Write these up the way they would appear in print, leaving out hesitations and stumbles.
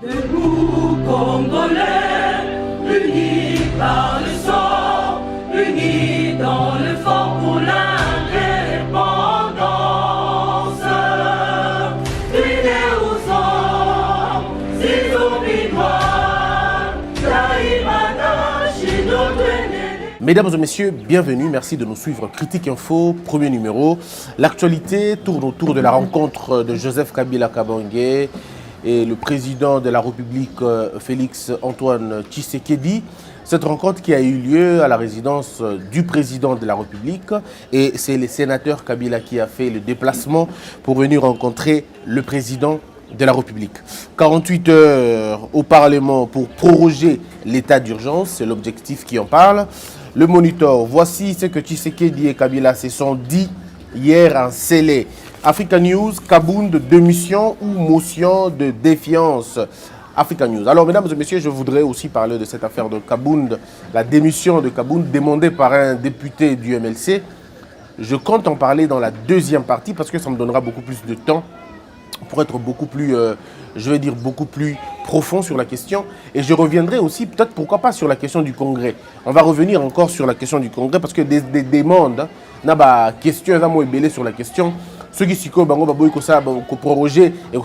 Debout, Congolais, unis par le sang, unis dans l'effort pour l'indépendance. Unis aux hommes, ces omninois, Taïmana, Chinotenene. Mesdames et messieurs, bienvenue, merci de nous suivre. Critique Info, premier numéro. L'actualité tourne autour de la rencontre de Joseph Kabila Kabange et le président de la République, Félix Antoine Tshisekedi. Cette rencontre qui a eu lieu à la résidence du président de la République, et c'est le sénateur Kabila qui a fait le déplacement pour venir rencontrer le président de la République. 48 heures au Parlement pour proroger l'état d'urgence, c'est l'objectif qui en parle. Le Monitor, voici ce que Tshisekedi et Kabila se sont dit hier en scellé. Africa News, Kabound, démission ou motion de défiance. Africa News. Alors, mesdames et messieurs, je voudrais aussi parler de cette affaire de Kabound, la démission de Kabound demandée par un député du MLC. Je compte en parler dans la deuxième partie parce que ça me donnera beaucoup plus de temps pour être beaucoup plus, je vais dire, beaucoup plus profond sur la question. Et je reviendrai aussi, peut-être, pourquoi pas, sur la question du Congrès. On va revenir encore sur la question du Congrès parce que des demandes, questions, sur la question. Ceux qui s'y proroger et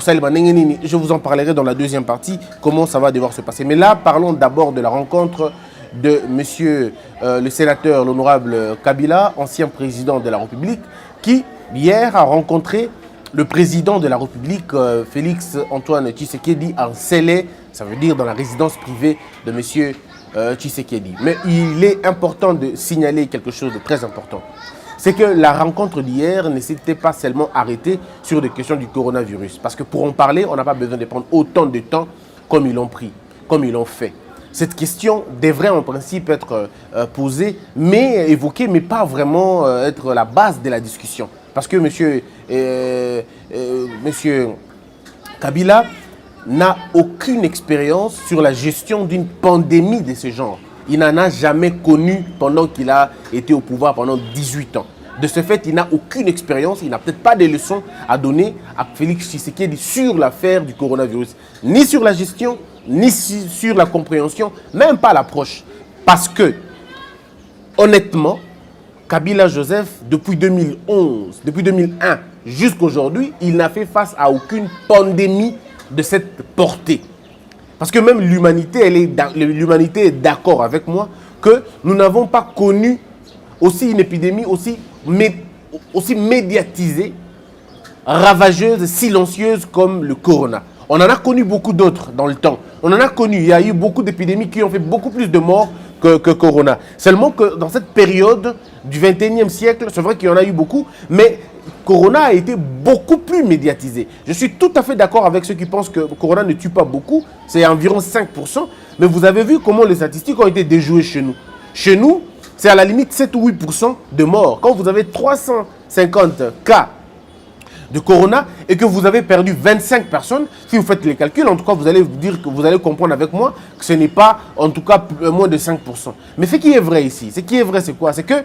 je vous en parlerai dans la deuxième partie, comment ça va devoir se passer. Mais là, parlons d'abord de la rencontre de monsieur le sénateur, l'honorable Kabila, ancien président de la République, qui, hier, a rencontré le président de la République, Félix Antoine Tshisekedi, en scellé, ça veut dire dans la résidence privée de monsieur Tshisekedi. Mais il est important de signaler quelque chose de très important. C'est que la rencontre d'hier ne s'était pas seulement arrêtée sur des questions du coronavirus. Parce que pour en parler, on n'a pas besoin de prendre autant de temps comme ils l'ont pris, comme ils l'ont fait. Cette question devrait en principe être posée, mais évoquée, mais pas vraiment être la base de la discussion. Parce que monsieur Kabila n'a aucune expérience sur la gestion d'une pandémie de ce genre. Il n'en a jamais connu pendant qu'il a été au pouvoir pendant 18 ans. De ce fait, il n'a aucune expérience, il n'a peut-être pas de leçons à donner à Félix Tshisekedi sur l'affaire du coronavirus. Ni sur la gestion, ni sur la compréhension, même pas l'approche. Parce que, honnêtement, Kabila Joseph, depuis 2011, depuis 2001 jusqu'à aujourd'hui, il n'a fait face à aucune pandémie de cette portée. Parce que même l'humanité est d'accord avec moi que nous n'avons pas connu aussi une épidémie aussi médiatisée, ravageuse, silencieuse comme le corona. On en a connu beaucoup d'autres dans le temps. On en a connu, il y a eu beaucoup d'épidémies qui ont fait beaucoup plus de morts que corona. Seulement que dans cette période du 21e siècle, c'est vrai qu'il y en a eu beaucoup, mais corona a été beaucoup plus médiatisé. Je suis tout à fait d'accord avec ceux qui pensent que corona ne tue pas beaucoup, c'est environ 5%, mais vous avez vu comment les statistiques ont été déjouées chez nous. Chez nous, c'est à la limite 7 ou 8% de morts. Quand vous avez 350 cas de corona et que vous avez perdu 25 personnes, si vous faites les calculs, en tout cas, vous allez comprendre avec moi que ce n'est pas, en tout cas, moins de 5%. Mais ce qui est vrai ici, c'est quoi? C'est que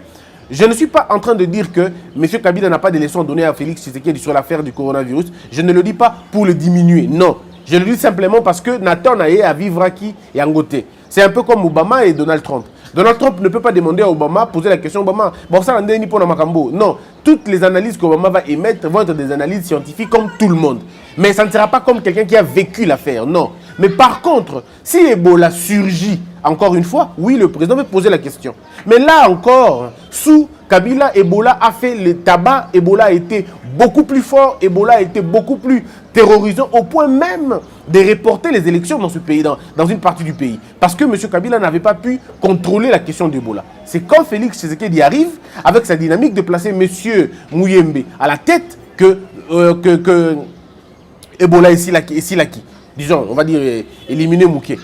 je ne suis pas en train de dire que M. Kabila n'a pas de leçons données à Félix Tshisekedi sur l'affaire du coronavirus. Je ne le dis pas pour le diminuer, non. Je le dis simplement parce que Nathan Naye a vivre à qui et en côté. C'est un peu comme Obama et Donald Trump. Donald Trump ne peut pas demander à Obama, poser la question Obama, bon ça n'a ni pour Namakambo. Non, toutes les analyses qu'Obama va émettre vont être des analyses scientifiques comme tout le monde. Mais ça ne sera pas comme quelqu'un qui a vécu l'affaire, non. Mais par contre, si Ebola surgit, encore une fois, oui, le président va poser la question. Mais là encore, sous Kabila, Ebola a fait le tabac, Ebola a été beaucoup plus fort, Ebola a été beaucoup plus terrorisant, au point même de reporter les élections dans ce pays, dans une partie du pays. Parce que M. Kabila n'avait pas pu contrôler la question d'Ebola. C'est quand Félix Tshisekedi arrive, avec sa dynamique de placer M. Mouyembe à la tête, que Ebola est Silaki. Disons, on va dire, éliminer Mouké.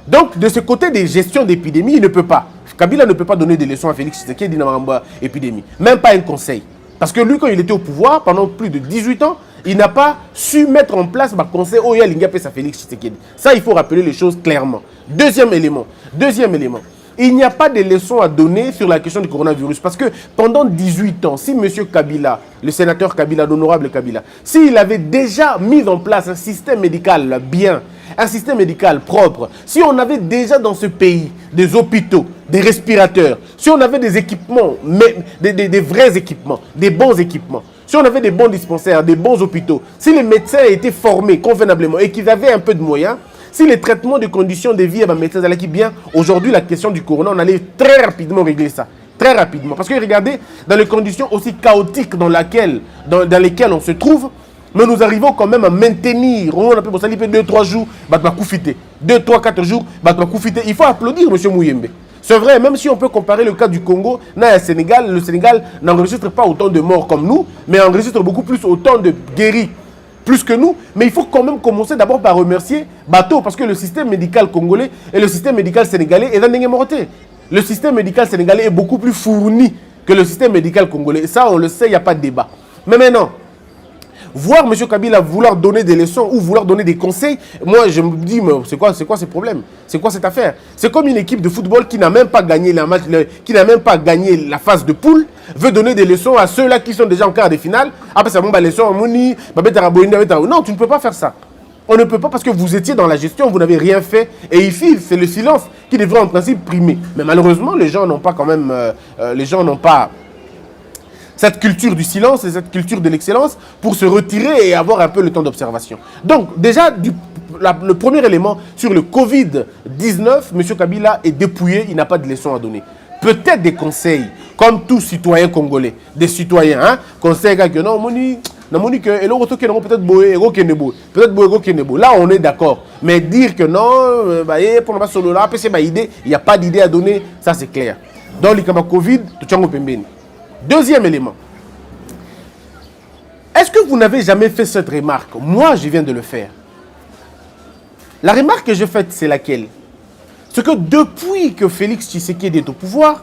Donc, de ce côté des gestions d'épidémie, il ne peut pas. Kabila ne peut pas donner des leçons à Félix Tshisekedi dans l'épidémie. Même pas un conseil. Parce que lui, quand il était au pouvoir, pendant plus de 18 ans, il n'a pas su mettre en place un conseil. Oh, il y a Félix Tshisekedi. Ça, il faut rappeler les choses clairement. Deuxième élément. Il n'y a pas de leçons à donner sur la question du coronavirus. Parce que pendant 18 ans, si M. Kabila, le sénateur Kabila, l'honorable Kabila, s'il avait déjà mis en place un système médical bien, un système médical propre, si on avait déjà dans ce pays des hôpitaux, des respirateurs, si on avait des équipements, des vrais équipements, des bons équipements, si on avait des bons dispensaires, des bons hôpitaux, si les médecins étaient formés convenablement et qu'ils avaient un peu de moyens, si les traitements de conditions de vie, médecins allaient bien, aujourd'hui la question du corona, on allait très rapidement régler ça. Très rapidement. Parce que regardez, dans les conditions aussi chaotiques dans lesquelles on se trouve, mais nous arrivons quand même à maintenir, on appelle pour ça 2-3 jours, 2-3-4 jours, il faut applaudir M. Mouyembe. C'est vrai, même si on peut comparer le cas du Congo, le Sénégal n'enregistre pas autant de morts comme nous, mais enregistre beaucoup plus autant de guéris plus que nous. Mais il faut quand même commencer d'abord par remercier Bateau, parce que le système médical congolais et le système médical sénégalais est dans les mortés. Le système médical sénégalais est beaucoup plus fourni que le système médical congolais. Et ça, on le sait, il n'y a pas de débat. Mais maintenant, voir M. Kabila vouloir donner des leçons ou vouloir donner des conseils, moi je me dis, mais c'est quoi ce problème? C'est quoi cette affaire? C'est comme une équipe de football qui n'a même pas gagné qui n'a même pas gagné la phase de poule, veut donner des leçons à ceux-là qui sont déjà en quart de finale. Après ça, bon, leçon, non, tu ne peux pas faire ça. On ne peut pas parce que vous étiez dans la gestion, vous n'avez rien fait. Et ici, c'est le silence qui devrait en principe primer. Mais malheureusement, les gens n'ont pas quand même... cette culture du silence et cette culture de l'excellence pour se retirer et avoir un peu le temps d'observation. Donc, déjà, le premier élément sur le Covid-19, M. Kabila est dépouillé, il n'a pas de leçon à donner. Peut-être des conseils, comme tout citoyen congolais, des citoyens, hein, conseils que non, peut-être là on est d'accord, mais dire que non, il n'y a pas d'idée à donner, ça c'est clair. Dans le Covid, deuxième élément. Est-ce que vous n'avez jamais fait cette remarque? Moi, je viens de le faire. La remarque que je fais, c'est laquelle? C'est que depuis que Félix Tshisekedi est au pouvoir,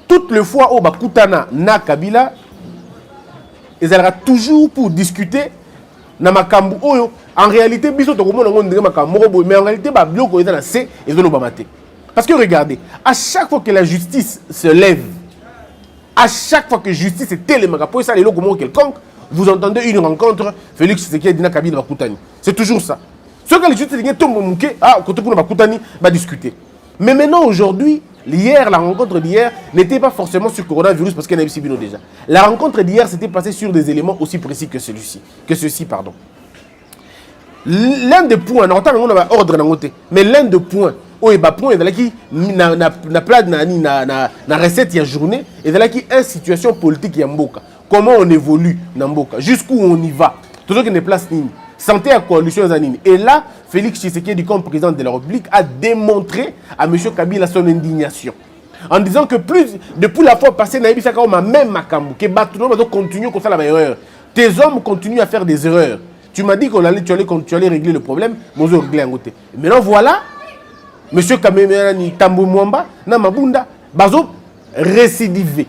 toutes les fois où Bakutana na Kabila, ils seront toujours pour discuter na makambu oyo. En réalité, mais en réalité, parce que regardez, à chaque fois que la justice se lève, à chaque fois que justice est télémaga, pour ça les locaux quelconque, vous entendez une rencontre, Félix Tshisekedi na Kabila Bakutani. C'est toujours ça. Ce que les justices tombent côté pour Bakutani, va discuter. Mais maintenant, aujourd'hui, la rencontre d'hier n'était pas forcément sur le coronavirus parce qu'il y en a eu Bino déjà. La rencontre d'hier s'était passée sur des éléments aussi précis que ceci, pardon. L'un des points, on a ordre, mais l'un des points, na recette il y a journée et de là qui est situation politique ya mboka, comment on évolue na mboka, jusqu'où on y va, tout ce qui n'est place ni santé à coalition zanini. Et là Félix Tshisekedi comme président de la République a démontré à M. Kabila son indignation en disant que depuis la fois passée na ebisaka ma même makambu que batuno va continuer comme ça la erreur, tes hommes continuent à faire des erreurs. Tu m'as dit qu'on allait tu allais régler le problème, moi je régler un côté. Maintenant voilà Monsieur Kamemerani Tambo Mwamba, na Mabunda, bazo récidivé.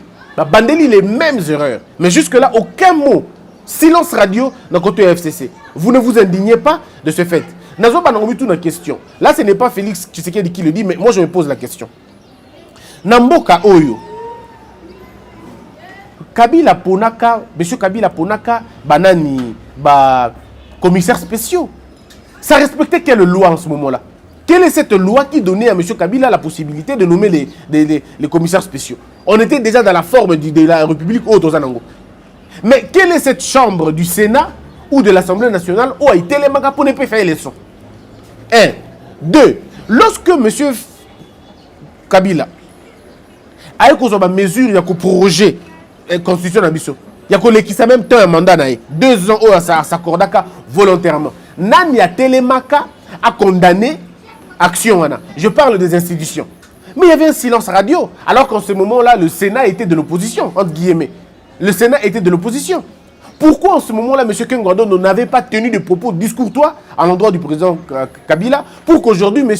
Bandeli les mêmes erreurs. Mais jusque-là, aucun mot. Silence radio dans le côté FCC. Vous ne vous indignez pas de ce fait. Nazo Banangomi tout une question. Là, ce n'est pas Félix Tshisekedi qui le dit, mais moi je me pose la question. Namboka Oyo. Kabila Ponaka, Monsieur Kabila Ponaka, Banani, commissaires spéciaux. Ça respectait quelle loi en ce moment-là? Quelle est cette loi qui donnait à M. Kabila la possibilité de nommer les commissaires spéciaux? On était déjà dans la forme de la République Haute-Ozanango. Mais quelle est cette chambre du Sénat ou de l'Assemblée nationale où a été les magas pour ne pas faire les sons? 1. 2. Lorsque M. Kabila a eu une mesure, il y a un projet de constitution d'ambition. Il y a même un mandat, 2 ans, ça s'accorde volontairement. Nani a télémaka a condamné action. Je parle des institutions. Mais il y avait un silence radio. Alors qu'en ce moment-là, le Sénat était de l'opposition, entre guillemets. Le Sénat était de l'opposition. Pourquoi en ce moment-là, M. Kengwando n'avait pas tenu de propos discourtois à l'endroit du président Kabila pour qu'aujourd'hui, M.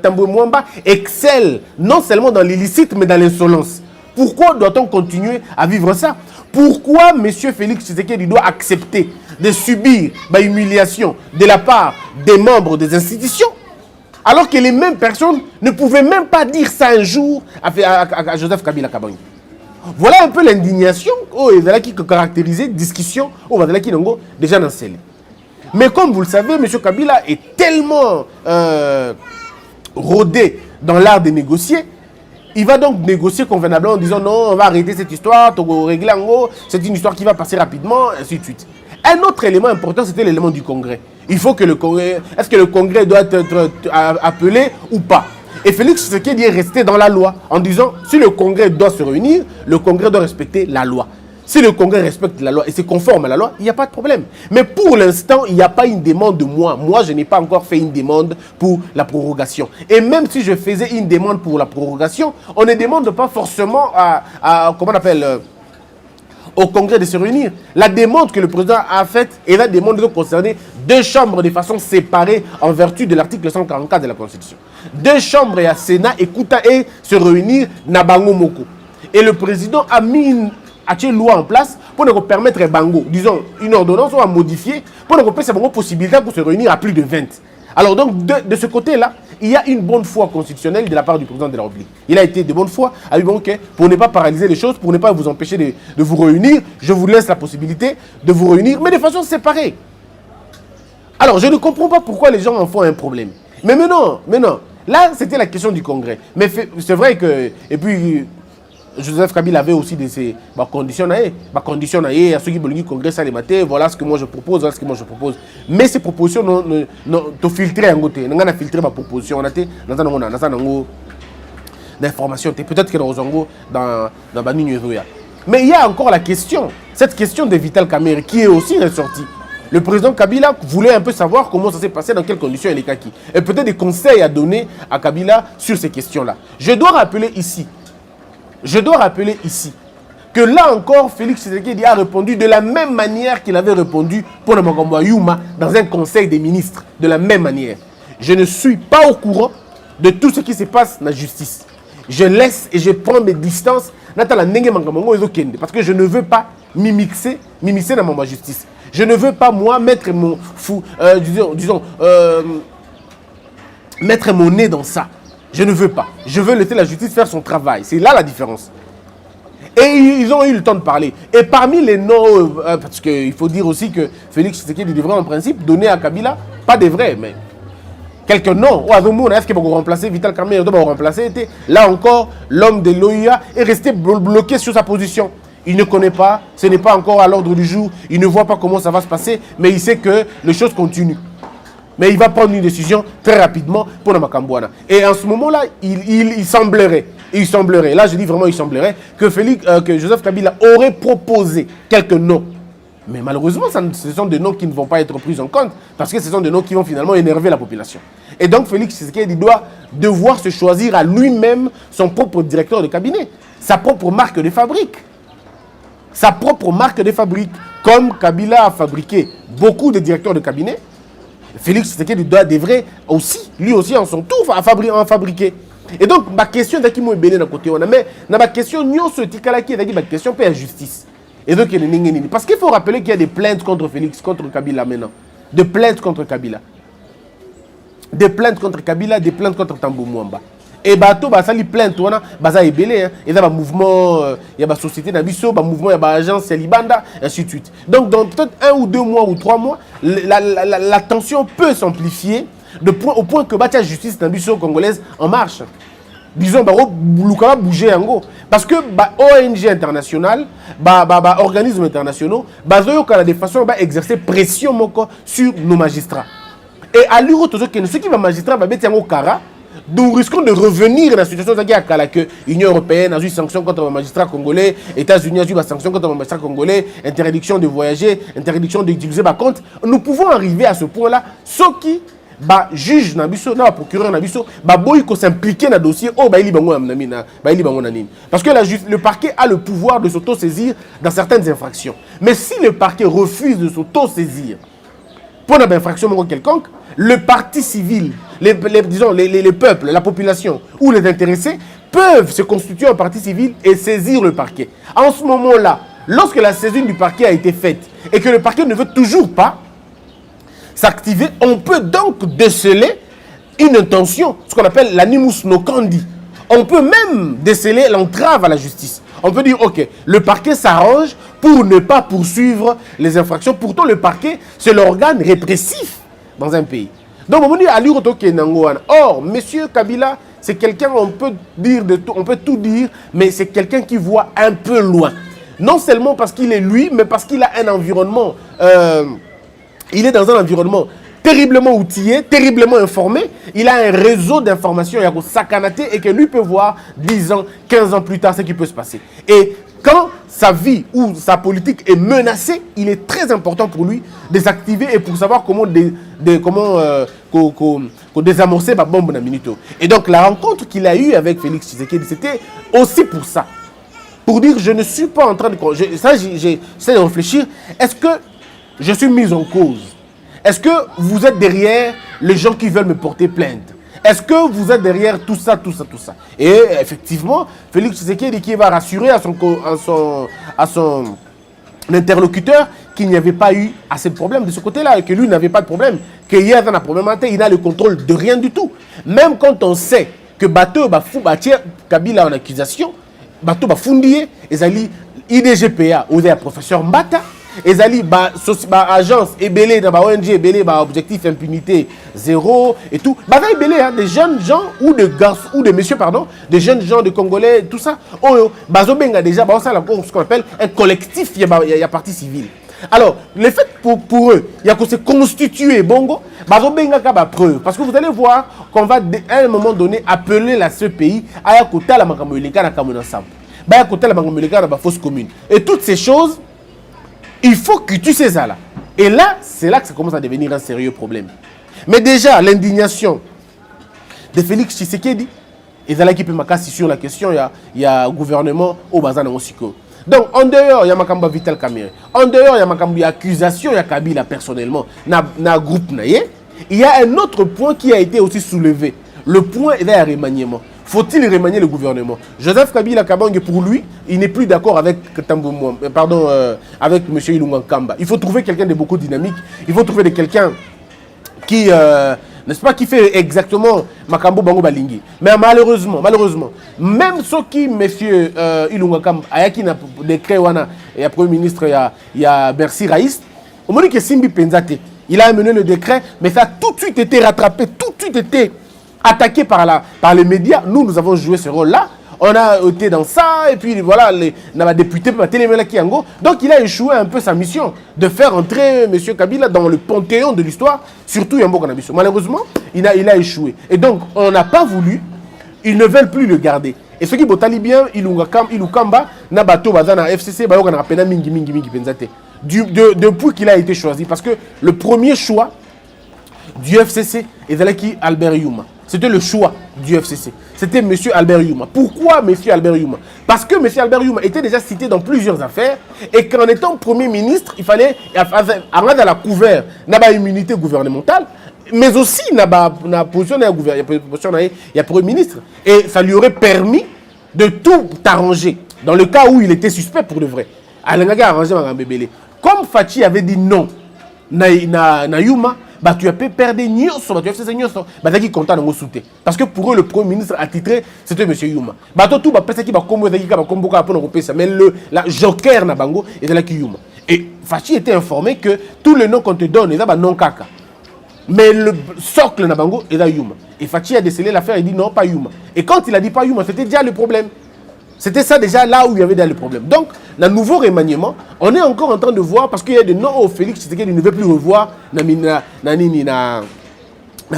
Tambo Mwamba excelle non seulement dans l'illicite, mais dans l'insolence? Pourquoi doit-on continuer à vivre ça? Pourquoi M. Félix Tshisekedi doit accepter de subir l'humiliation de la part des membres des institutions? Alors que les mêmes personnes ne pouvaient même pas dire ça un jour à Joseph Kabila Kabange. Voilà un peu l'indignation qui caractérisait la discussion qui déjà dans celle. Mais comme vous le savez, M. Kabila est tellement rodé dans l'art de négocier. Il va donc négocier convenablement en disant non, on va arrêter cette histoire, régler en gros, c'est une histoire qui va passer rapidement, ainsi de suite. Un autre élément important, c'était l'élément du Congrès. Il faut que le Congrès, est-ce que le Congrès doit être appelé ou pas? Et Félix Tshisekedi est resté dans la loi en disant si le Congrès doit se réunir, le Congrès doit respecter la loi. Si le Congrès respecte la loi et c'est conforme à la loi, il n'y a pas de problème. Mais pour l'instant, il n'y a pas une demande de moi. Moi, je n'ai pas encore fait une demande pour la prorogation. Et même si je faisais une demande pour la prorogation, on ne demande pas forcément comment on appelle, au Congrès de se réunir. La demande que le président a faite est la demande de concerner deux chambres de façon séparée en vertu de l'article 144 de la Constitution. Deux chambres et à Sénat écoutent et se réunir Nabango Moko. Et le président a mis une loi en place pour nous permettre Bango, disons une ordonnance ou à modifier pour nous permettre cette possibilité pour se réunir à plus de 20. Alors donc de ce côté-là, il y a une bonne foi constitutionnelle de la part du président de la République. Il a été de bonne foi, a dit bon, ok, pour ne pas paralyser les choses, pour ne pas vous empêcher de vous réunir, je vous laisse la possibilité de vous réunir, mais de façon séparée. Alors je ne comprends pas pourquoi les gens en font un problème. Mais non, là c'était la question du Congrès. Mais c'est vrai que, et puis Joseph Kabila avait aussi des conditions à ceux qui veulent le Congrès ça les mater, voilà ce que moi je propose, voilà ce que moi je propose. Mais ces propositions non filtrées en côté, on a filtré ma proposition, on a été dans d'informations, peut-être que dans Bani. Mais il y a encore la question, cette question de Vital Kamerhe qui est aussi ressortie. Le président Kabila voulait un peu savoir comment ça s'est passé, dans quelles conditions il est kaki. Et peut-être des conseils à donner à Kabila sur ces questions-là. Je dois rappeler ici que là encore, Félix Tshisekedi a répondu de la même manière qu'il avait répondu pour le Makambo Yuma dans un conseil des ministres. De la même manière. Je ne suis pas au courant de tout ce qui se passe dans la justice. Je laisse et je prends mes distances parce que je ne veux pas m'immiscer dans ma justice. Je ne veux pas, moi, mettre mon mettre mon nez dans ça. Je ne veux pas. Je veux laisser la justice faire son travail. C'est là la différence. Et ils ont eu le temps de parler. Et parmi les noms, parce qu'il faut dire aussi que Félix Tshisekedi devrait en principe donner à Kabila, pas des vrais, mais quelques noms. Est-ce qu'ils vont remplacer Vital Kamerhe? Là encore, l'homme de l'OIA est resté bloqué sur sa position. Il ne connaît pas, ce n'est pas encore à l'ordre du jour, il ne voit pas comment ça va se passer, mais il sait que les choses continuent. Mais il va prendre une décision très rapidement pour Namakambouana. Et en ce moment-là, il semblerait, là je dis vraiment il semblerait, que Joseph Kabila aurait proposé quelques noms. Mais malheureusement, ce sont des noms qui ne vont pas être pris en compte, parce que ce sont des noms qui vont finalement énerver la population. Et donc Félix Tshisekedi doit devoir se choisir à lui-même son propre directeur de cabinet, sa propre marque de fabrique. Sa propre marque de fabrique, comme Kabila a fabriqué beaucoup de directeurs de cabinet. Félix Tshisekedi devrait aussi, lui aussi en son tour, en fabriquer. Et donc, ma question est qu'il béné d'un côté, mais ma question, nous sommes ma question pour la justice. Et donc, parce qu'il faut rappeler qu'il y a des plaintes contre Félix, contre Kabila maintenant. Des plaintes contre Kabila. Des plaintes contre Kabila, des plaintes contre Tambou Mwamba. Et bateau, ça les plaintes, ça est belé. Il y a un mouvement, il y a une société d'Abisso, un mouvement, il y a une agence, Libanda, ainsi de suite. Donc, dans peut-être 1 ou 2 mois ou 3 mois, la tension peut s'amplifier au point que la justice d'Abisso congolaise en marche. Disons, Loukaba bouger en gros. Parce que ONG internationale, organismes internationaux, de façon à exercer pression sur nos magistrats. Et à l'euro, ceux qui vont magistrats, nous risquons de revenir dans la situation que l'Union européenne a eu des sanctions contre les magistrats congolais, les États-Unis ont eu des sanctions contre les magistrats congolais, interdiction de voyager, interdiction d'utiliser ma compte. Nous pouvons arriver à ce point-là, ceux qui juge nabiso na procureur nabiso boy ko s'impliquer dans le dossier parce que le parquet a le pouvoir de s'auto-saisir dans certaines infractions. Mais si le parquet refuse de s'auto-saisir pour une infraction quelconque, le parti civil, les peuples, la population ou les intéressés peuvent se constituer en partie civile et saisir le parquet. En ce moment-là, lorsque la saisine du parquet a été faite et que le parquet ne veut toujours pas s'activer, on peut donc déceler une intention, ce qu'on appelle l'animus nocandi. On peut même déceler l'entrave à la justice. On peut dire, ok, le parquet s'arrange pour ne pas poursuivre les infractions. Pourtant, le parquet, c'est l'organe répressif dans un pays. Donc, on dit, or, M. Kabila, c'est quelqu'un, on peut dire de tout, on peut tout dire, mais c'est quelqu'un qui voit un peu loin. Non seulement parce qu'il est lui, mais parce qu'il a un environnement, il est dans un environnement terriblement outillé, terriblement informé. Il a un réseau d'informations, il y a Sakanate, et que lui peut voir 10 ans, 15 ans plus tard ce qui peut se passer. Et quand sa vie ou sa politique est menacée, il est très important pour lui de s'activer et pour savoir comment, désamorcer la bombe dans Minito. Et donc la rencontre qu'il a eue avec Félix Tshisekedi, c'était aussi pour ça. Pour dire, je ne suis pas en train de... J'essaie de réfléchir, est-ce que je suis mis en cause? Est-ce que vous êtes derrière les gens qui veulent me porter plainte? Est-ce que vous êtes derrière tout ça, tout ça, tout ça? Et effectivement, Félix Tshisekedi qui va rassurer à son interlocuteur qu'il n'y avait pas eu assez de problèmes de ce côté-là, et que lui n'avait pas de problème, qu'il y avait un problème, il n'a le contrôle de rien du tout. Même quand on sait que Bateau Kabila en accusation, Bateau Bafundié, et IDGPA, ou des professeur Mbata, et agence ébélée dans ONG ébélée objectif impunité zéro et tout ébélé des jeunes gens ou de garçons ou de messieurs pardon, des jeunes gens de Congolais tout ça bazobenga déjà ce qu'on appelle un collectif, il y a partie civile. Alors le fait pour eux il y a que se constituer bongo bazobenga ka ba preuve parce que vous allez voir qu'on va à un moment donné appeler ce pays à yakota la makambo eleka na kamona ensemble ba yakota la makambo eleka na ba fausse commune et toutes ces choses. Il faut que tu sais ça là. Et là, c'est là que ça commence à devenir un sérieux problème. Mais déjà, l'indignation de Félix Tshisekedi, et là qui peut m'acasser sur la question, il y a un gouvernement au Bazan Mosiko. Donc, en dehors, il y a Makamba Vital Kamerhe. En dehors, il y a Makamba accusation, il y a Kabila personnellement, na groupe naïe. Il y a un autre point qui a été aussi soulevé. Le point est le remaniement. Faut-il remanier le gouvernement? Joseph Kabila Kabange, pour lui, il n'est plus d'accord avec avec M. Ilunga Nkamba. Il faut trouver quelqu'un de beaucoup dynamique. Il faut trouver quelqu'un qui, n'est-ce pas, qui fait exactement Makambo Bango Balingi. Mais malheureusement, même ceux qui, M. Ilunga Nkamba, Ayaki n'a décret, il y a Premier ministre, il y a Bercy Raïs, on dit que Simbi Penzate, il a amené le décret, mais ça a tout de suite été rattrapé, tout de suite été attaqué par les médias. Nous avons joué ce rôle-là. On a été dans ça, et puis voilà, les députés, donc il a échoué un peu sa mission de faire entrer M. Kabila dans le panthéon de l'histoire, surtout Yambo Kanabiso. Malheureusement, il a échoué. Et donc, on n'a pas voulu, ils ne veulent plus le garder. Et ce qui est bien, Ilukamba, Nabato, Bazana, FCC, depuis qu'il a été choisi, parce que le premier choix du FCC est qui Albert Youma. C'était le choix du FCC. C'était M. Albert Youma. Pourquoi M. Albert Youma? Parce que M. Albert Youma était déjà cité dans plusieurs affaires et qu'en étant Premier ministre, il fallait avoir la couvert, n'a immunité gouvernementale, mais aussi n'a position il y a Premier ministre. Et ça lui aurait permis de tout arranger dans le cas où il était suspect pour de vrai. Comme Fachi avait dit non, na Youma, tu as pu perdre Nyoso, tu as fait Nyoso, qui content de soutenir. Parce que pour eux, le Premier ministre attitré, c'était M. Youma. Tout va passer qui va combo mais la joker na bango est là qui Youma. Et Fachi était informé que tous les noms qu'on te donne, ils ont non kaka. Mais le socle na bango est là Youma. Et Fachi a décelé l'affaire, il dit non, pas Youma. Et quand il a dit pas Youma, c'était déjà le problème. C'était ça déjà là où il y avait déjà le problème. Donc, dans le nouveau remaniement, on est encore en train de voir, parce qu'il y a des noms au Félix Tshisekedi ne veut plus revoir le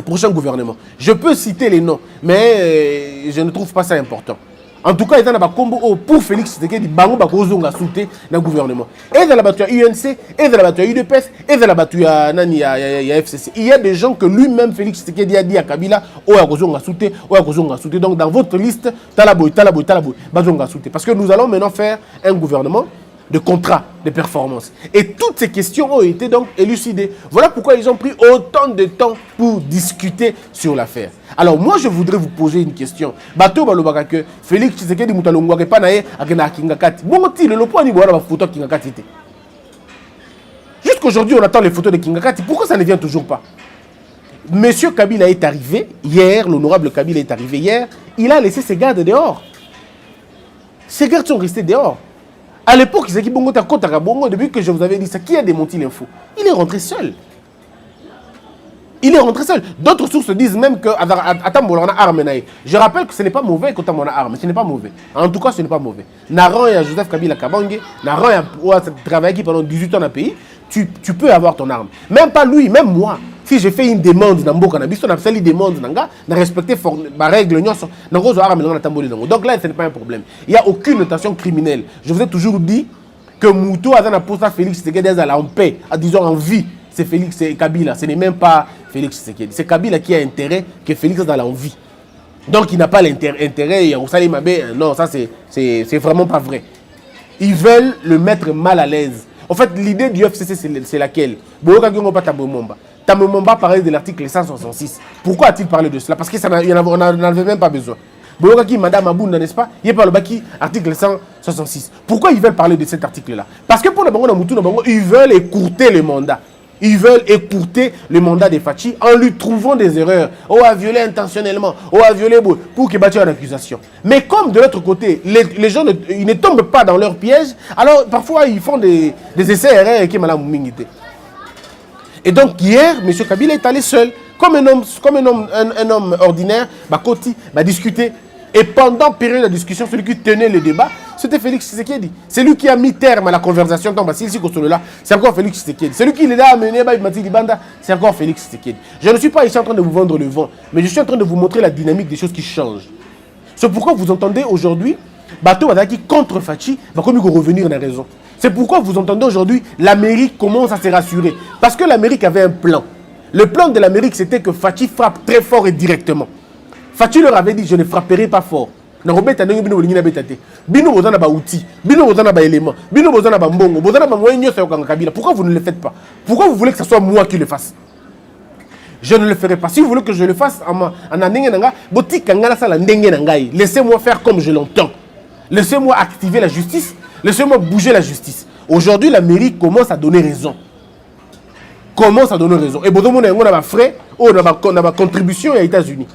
prochain gouvernement. Je peux citer les noms, mais je ne trouve pas ça important. En tout cas, il y a un combo pour Félix Tshisekedi, Bango Bakozonga souté dans le gouvernement. Et dans la bataille UNC, et dans la bataille UDPS, et dans la bataille FCC. Il y a des gens que lui-même, Félix Tshisekedi, a dit à Kabila, Oyakozonga souté, Oyakozonga souté. Donc dans votre liste, Talaboy, Bazonga souté. Parce que nous allons maintenant faire un gouvernement de contrat, de performance. Et toutes ces questions ont été donc élucidées. Voilà pourquoi ils ont pris autant de temps pour discuter sur l'affaire. Alors moi, je voudrais vous poser une question. Bato balobaka que Félix Tshisekedi mutalongwa ke panaye akena kingakati. Bongo le point ni boira ba photo kingakati té. Jusqu'aujourd'hui, on attend les photos de Kingakati. Pourquoi ça ne vient toujours pas? Monsieur Kabila est arrivé hier, l'honorable Kabila est arrivé hier, il a laissé ses gardes dehors. Ces gardes sont restés dehors. À l'époque, depuis que je vous avais dit ça, qui a démenti l'info? Il est rentré seul. Il est rentré seul. D'autres sources disent même que je rappelle que ce n'est pas mauvais quand on a arme. Ce n'est pas mauvais. En tout cas, ce n'est pas mauvais. Naran et Joseph Kabila Kabange, Naran a travaillé pendant 18 ans dans le pays. Tu peux avoir ton arme. Même pas lui, même moi. Si j'ai fait une demande dans le cannabis, on a fait une demande dans respecter les règles, donc là, ce n'est pas un problème. Il n'y a aucune notation criminelle. Je vous ai toujours dit que Mouto a posé Félix Tshisekedi en paix, disons en vie. C'est Félix Kabila, ce n'est même pas Félix Tshisekedi. C'est Kabila qui a intérêt que Félix soit en vie. Donc il n'a pas l'intérêt, non, ça c'est vraiment pas vrai. Ils veulent le mettre mal à l'aise. En fait, l'idée du FCC, c'est laquelle? Tambo Momba parlait de l'article 166. Pourquoi a-t-il parlé de cela? Parce qu'on n'en avait même pas besoin. Boyokaki, Madame Abounda, n'est-ce pas? Il parle de l'article 166. Pourquoi ils veulent parler de cet article-là? Parce que pour le Bango Namoutou, ils veulent écourter le mandat. Ils veulent écourter le mandat de Fachi en lui trouvant des erreurs. Oh, a violé intentionnellement. Oh, a violé pour qu'il batte une accusation. Mais comme de l'autre côté, les gens ils ne tombent pas dans leur piège, alors parfois ils font des essais erreurs qui m'ont mingité. Et donc hier, M. Kabila est allé seul, comme un homme ordinaire, Koti, discuter. Et pendant la période de discussion, celui qui tenait le débat, c'était Félix Tshisekedi. C'est lui qui a mis terme à la conversation. C'est encore Félix Tshisekedi. Celui qui l'a amené, c'est encore Félix Tshisekedi. Je ne suis pas ici en train de vous vendre le vent, mais je suis en train de vous montrer la dynamique des choses qui changent. C'est pourquoi vous entendez aujourd'hui, Bato Wadaki contre Fachi, va comme revenir dans la raison. C'est pourquoi vous entendez aujourd'hui, l'Amérique commence à se rassurer. Parce que l'Amérique avait un plan. Le plan de l'Amérique, c'était que Fachi frappe très fort et directement. Fachi leur avait dit, je ne frapperai pas fort. Pourquoi vous ne le faites pas? Pourquoi vous voulez que ce soit moi qui le fasse? Je ne le ferai pas. Si vous voulez que je le fasse, laissez-moi faire comme je l'entends. Laissez-moi activer la justice. Laissez-moi bouger la justice. Aujourd'hui, l'Amérique commence à donner raison. Commence à donner raison. Et bon, on a frais, on a contribution aux États-Unis.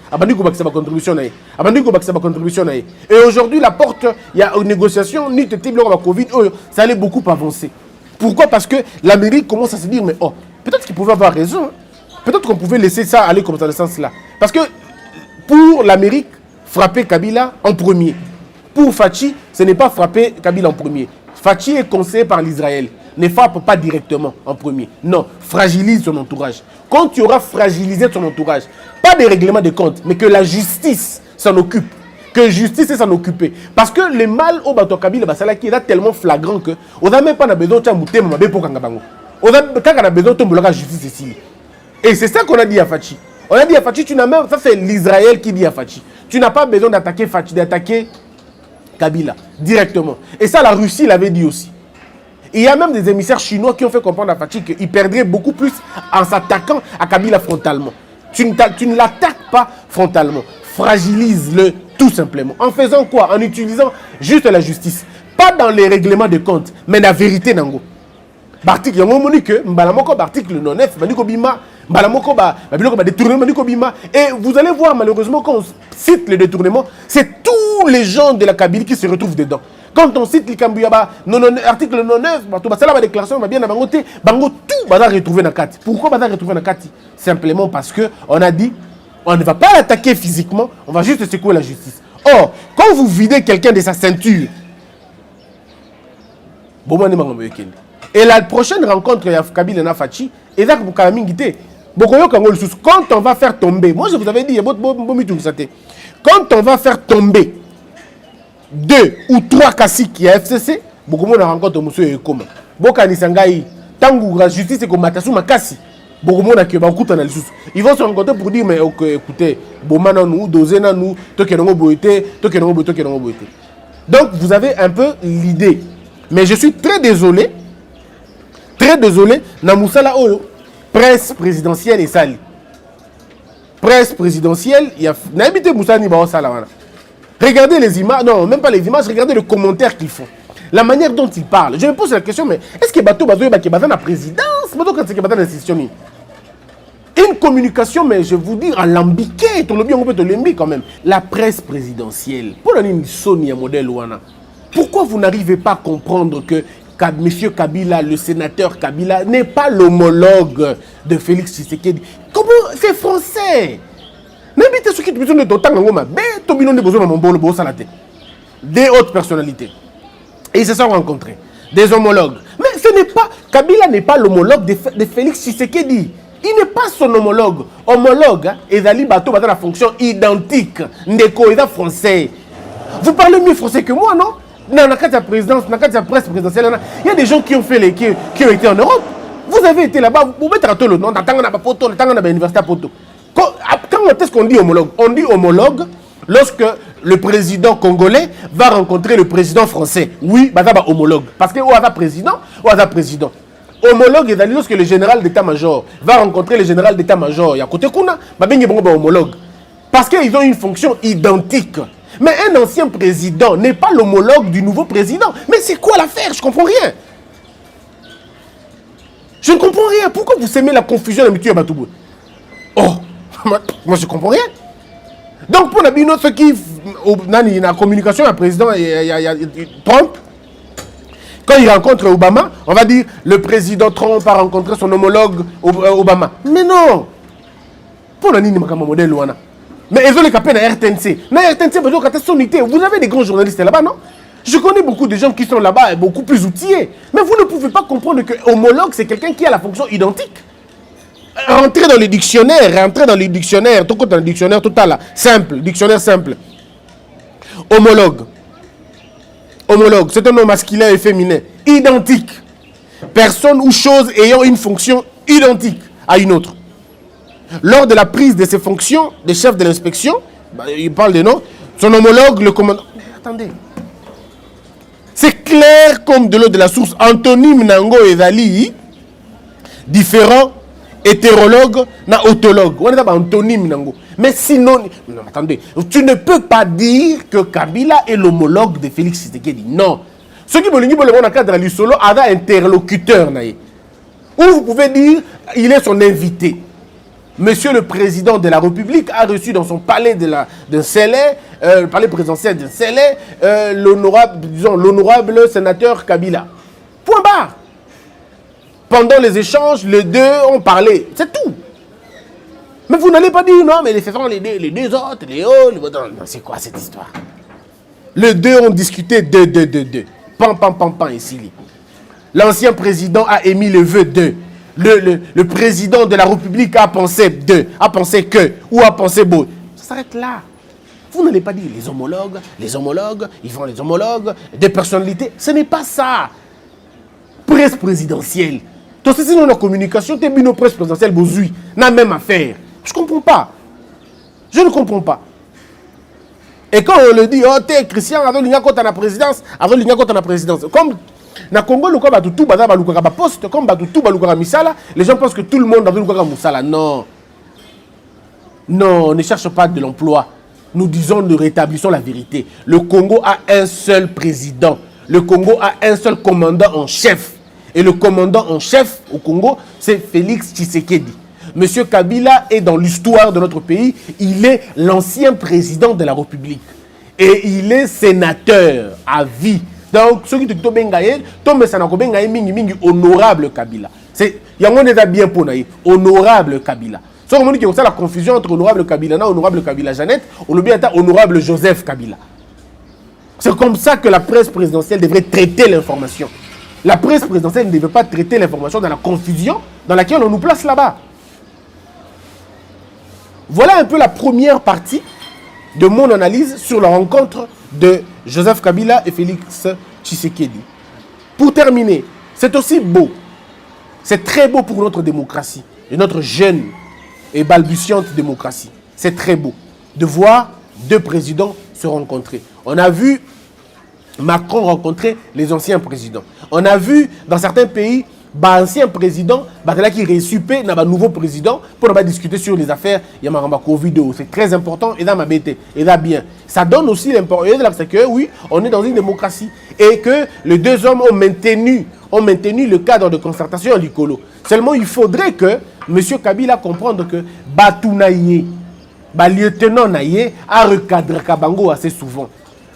Et aujourd'hui, la porte, il y a une négociation, ni de type de Covid, ça allait beaucoup avancer. Pourquoi? Parce que l'Amérique commence à se dire, mais oh, peut-être qu'ils pouvaient avoir raison. Peut-être qu'on pouvait laisser ça aller comme ça dans ce sens-là. Parce que pour l'Amérique, frapper Kabila en premier. Pour Fachi, ce n'est pas frapper Kabila en premier. Fachi est conseillé par l'Israël. Ne frappe pas directement en premier. Non, fragilise son entourage. Quand tu auras fragilisé ton entourage, pas des règlements de compte, mais que la justice s'en occupe. Que justice s'en occupe. Parce que le mal au bateau Kabila Basalaki est tellement flagrant que on n'a même pas besoin de mouter ma pour Kangabango. On a besoin de la justice ici. Et c'est ça qu'on a dit à Fachi. On a dit à Fachi, tu n'as même, ça c'est l'Israël qui dit à Fachi. Tu n'as pas besoin d'attaquer Fachi, d'attaquer Kabila directement. Et ça, la Russie l'avait dit aussi. Il y a même des émissaires chinois qui ont fait comprendre à Fachi qu'il perdrait beaucoup plus en s'attaquant à Kabila frontalement. Tu ne l'attaques pas frontalement. Fragilise-le tout simplement. En faisant quoi? En utilisant juste la justice. Pas dans les règlements de compte, mais la vérité nango. L'article, il y a un moment que l'article 9, et vous allez voir malheureusement quand on cite le détournement, c'est tous les gens de la Kabylie qui se retrouvent dedans. Quand on cite l'article 9, la déclaration va bien tout va retrouver dans Kati. Pourquoi va retrouver dans Kati? Simplement parce que on a dit on ne va pas l'attaquer physiquement, on va juste secouer la justice. Or, quand vous videz quelqu'un de sa ceinture, et la prochaine rencontre avec Kabila et Fachi, quand on va faire tomber, moi je vous avais dit, quand on va faire tomber 2 ou 3 caciques qui a FCC, beaucoup de rencontre monsieur Ekoma. Tangu la justice est comme Matasu Makasi. Beaucoup de ils vont se rencontrer pour dire mais écoutez, Bomana nous, Dozena nous, Tokenongo Boete. Donc vous avez un peu l'idée. Mais je suis très désolé, Namoussala Oyo, presse présidentielle et Sali. Presse présidentielle, il y a n'habité Moussani Bao Salawana. Regardez les images, non, même pas les images, regardez les commentaires qu'ils font. La manière dont ils parlent. Je me pose la question, mais est-ce que Bato Bazo est dans la présidence? Bato quand c'est que Bato dans l'institution? Une communication, mais je vous dis, alambiquée. Quand même. La presse présidentielle. Pour une Sonia modèle Wana. Pourquoi vous n'arrivez pas à comprendre que M. Kabila, le sénateur Kabila, n'est pas l'homologue de Félix Tshisekedi? Comment? C'est français. N'habitez ce qui est besoin de temps, des hautes personnalités. Et ils se sont rencontrés. Des homologues. Mais ce n'est pas... Kabila n'est pas l'homologue de Félix Tshisekedi. Il n'est pas son homologue. Homologue, Ezali Bato a la fonction identique. Ndeko, est français. Vous parlez mieux français que moi, non? Dans la présidence, dans la presse présidentielle, il y a des gens qui ont fait qui ont été en Europe. Vous avez été là-bas, vous mettez le nom, dans l'université à Poto. Quand est-ce qu'on dit homologue? On dit homologue lorsque le président congolais va rencontrer le président français. Oui, bah ça homologue. Parce que ou à président, ou à président. Homologue est lorsque le général d'état-major va rencontrer le général d'état-major. Il y a côté Kuna, bah bien homologue. Parce qu'ils ont une fonction identique. Mais un ancien président n'est pas l'homologue du nouveau président. Mais c'est quoi l'affaire? Je ne comprends rien. Je ne comprends rien. Pourquoi vous semez la confusion dans M. Batoubou? Oh, moi je ne comprends rien. Donc pour nous, ceux qui dans la communication, le président Trump, quand il rencontre Obama, on va dire le président Trump a rencontré son homologue Obama. Mais non. Pour nous, modèle Luana. Mais ils ont les capés dans RTNC. Dans RTNC, vous avez des grands journalistes là-bas, non? Je connais beaucoup de gens qui sont là-bas, beaucoup plus outillés. Mais vous ne pouvez pas comprendre que homologue, c'est quelqu'un qui a la fonction identique. Rentrez dans le dictionnaire, tout dans le dictionnaire total, simple, dictionnaire simple. Homologue. Homologue, c'est un nom masculin et féminin. Identique. Personne ou chose ayant une fonction identique à une autre. Lors de la prise de ses fonctions de chef de l'inspection, il parle de noms, son homologue, le commandant... Mais attendez. C'est clair comme de l'eau de la source. Antonyme Nango et Zali, différents, hétérologue, na autologue. On est antonyme Nango. Mais sinon, non, attendez, tu ne peux pas dire que Kabila est l'homologue de Félix Tshisekedi. Non. Ce qui veut dire que le solo a un interlocuteur. Ou vous pouvez dire, il est son invité. Monsieur le Président de la République a reçu dans son palais de Sélé, le palais présidentiel de Sélé, l'honorable sénateur Kabila. Point barre. Pendant les échanges, les deux ont parlé. C'est tout. Mais vous n'allez pas dire non, mais ce sont les deux autres, les hauts, non, c'est quoi cette histoire? Les deux ont discuté de. Pam, ici. L'ancien président a émis le vœu de. Le président de la République a pensé que, ou a pensé beau. Ça s'arrête là. Vous n'allez pas dire les homologues, ils font les homologues, des personnalités. Ce n'est pas ça. Presse présidentielle. Donc, si nous, la communication, t'es bien presse présidentielle, Bozui, n'a même affaire. Je ne comprends pas. Je ne comprends pas. Et quand on le dit, oh, t'es Christian, avant l'Union contre la présidence, comme na Congo, le cas tout poste, comme tout misala, les gens pensent que tout le monde a vu le musala. Non. Non, on ne cherche pas de l'emploi. Nous disons, nous rétablissons la vérité. Le Congo a un seul président. Le Congo a un seul commandant en chef. Et le commandant en chef au Congo, c'est Félix Tshisekedi. Monsieur Kabila est dans l'histoire de notre pays. Il est l'ancien président de la République. Et il est sénateur à vie. Donc, ceux qui te bengaye, tombe sanako bengaye mingi honorable Kabila. C'est yango déjà bien pour naï, honorable Kabila. Ce qu'on dit qu'il y a la confusion entre honorable Kabila et honorable Kabila Jeannette, on le bien honorable Joseph Kabila. C'est comme ça que la presse présidentielle devrait traiter l'information. La presse présidentielle ne devrait pas traiter l'information dans la confusion dans laquelle on nous place là-bas. Voilà un peu la première partie de mon analyse sur la rencontre de Joseph Kabila et Félix Tshisekedi. Pour terminer, c'est aussi beau, c'est très beau pour notre démocratie et notre jeune et balbutiante démocratie. C'est très beau de voir deux présidents se rencontrer. On a vu Macron rencontrer les anciens présidents. On a vu dans certains pays ancien président, qui récupère un nouveau président pour discuter sur les affaires. Il y a un Covid, c'est très important et dans ma bête, et là bien. Ça donne aussi l'importance que oui, on est dans une démocratie et que les deux hommes ont maintenu le cadre de concertation à l'Icolo. Seulement, il faudrait que M. Kabila comprenne que Batounaye, lieutenant Naye, a recadré Kabango assez souvent.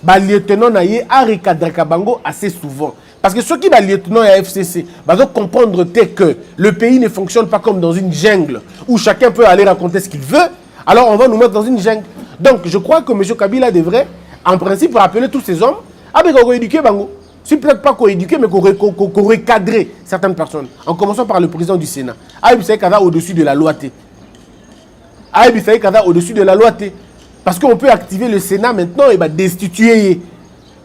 Lieutenant Naye a recadré Kabango assez souvent. Parce que ceux qui sont lieutenant à FCC doivent comprendre que le pays ne fonctionne pas comme dans une jungle où chacun peut aller raconter ce qu'il veut. Alors on va nous mettre dans une jungle. Donc je crois que M. Kabila devrait, en principe, rappeler tous ces hommes à éduquer Bango. Si peut-être pas co-éduquer, mais qu'on recadrer certaines personnes. En commençant par le président du Sénat. Aïbissaï Kada au-dessus de la loi T. Aïbissaï Kada au-dessus de la loi T. Parce qu'on peut activer le Sénat maintenant et destituer.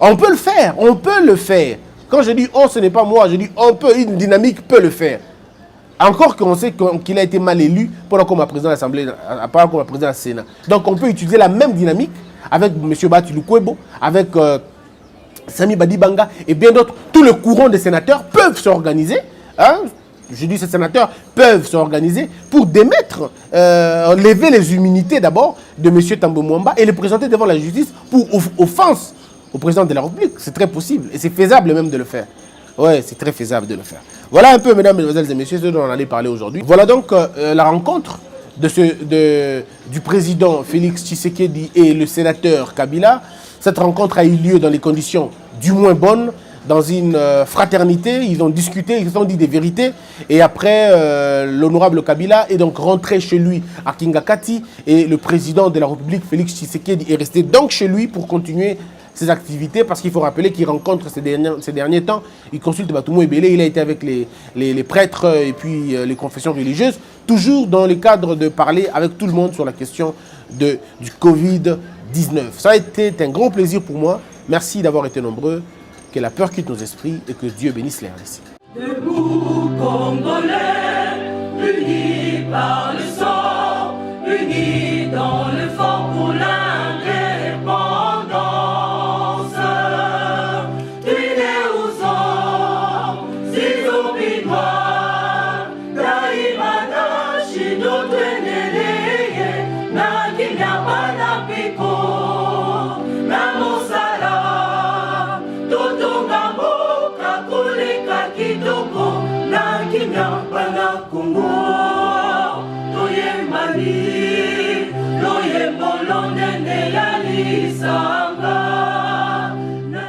On peut le faire, on peut le faire. Quand je dis on, ce n'est pas moi, je dis on peut, une dynamique peut le faire. Encore qu'on sait qu'il a été mal élu pendant qu'on a président de l'Assemblée, pendant qu'on a président du Sénat. Donc on peut utiliser la même dynamique avec M. Bati Lukwebo, avec Sami Badibanga et bien d'autres. Tout le courant des sénateurs peuvent s'organiser. Hein? Je dis ces sénateurs peuvent s'organiser pour démettre, lever les immunités d'abord de M. Tambo Mwamba et les présenter devant la justice pour offense au président de la République. C'est très possible et c'est faisable même de le faire. Ouais, c'est très faisable de le faire. Voilà un peu, mesdames, mesdemoiselles et messieurs, ce dont on allait parler aujourd'hui. Voilà donc la rencontre du président Félix Tshisekedi et le sénateur Kabila. Cette rencontre a eu lieu dans les conditions du moins bonnes, dans une fraternité. Ils ont discuté, ils se sont dit des vérités. Et après, l'honorable Kabila est donc rentré chez lui à Kingakati. Et le président de la République, Félix Tshisekedi, est resté donc chez lui pour continuer ses activités, parce qu'il faut rappeler qu'il rencontre ces derniers temps, il consulte Batoumo Ebele, il a été avec les prêtres et puis les confessions religieuses, toujours dans le cadre de parler avec tout le monde sur la question du Covid-19. Ça a été un grand plaisir pour moi. Merci d'avoir été nombreux. Que la peur quitte nos esprits et que Dieu bénisse les RDC. Debout Congolais, unis par le sang, unis dans le fort pour l'indépendance. Unis aux hommes, si obinois, Daimana, Shido, Tweneleye, Nakimya, Panapiko, Namosala, Totonga, Boka, Kulika, Kitoko, Nakimya, Panakungo, Toye Mali, Loye Bolonene, Yalisa.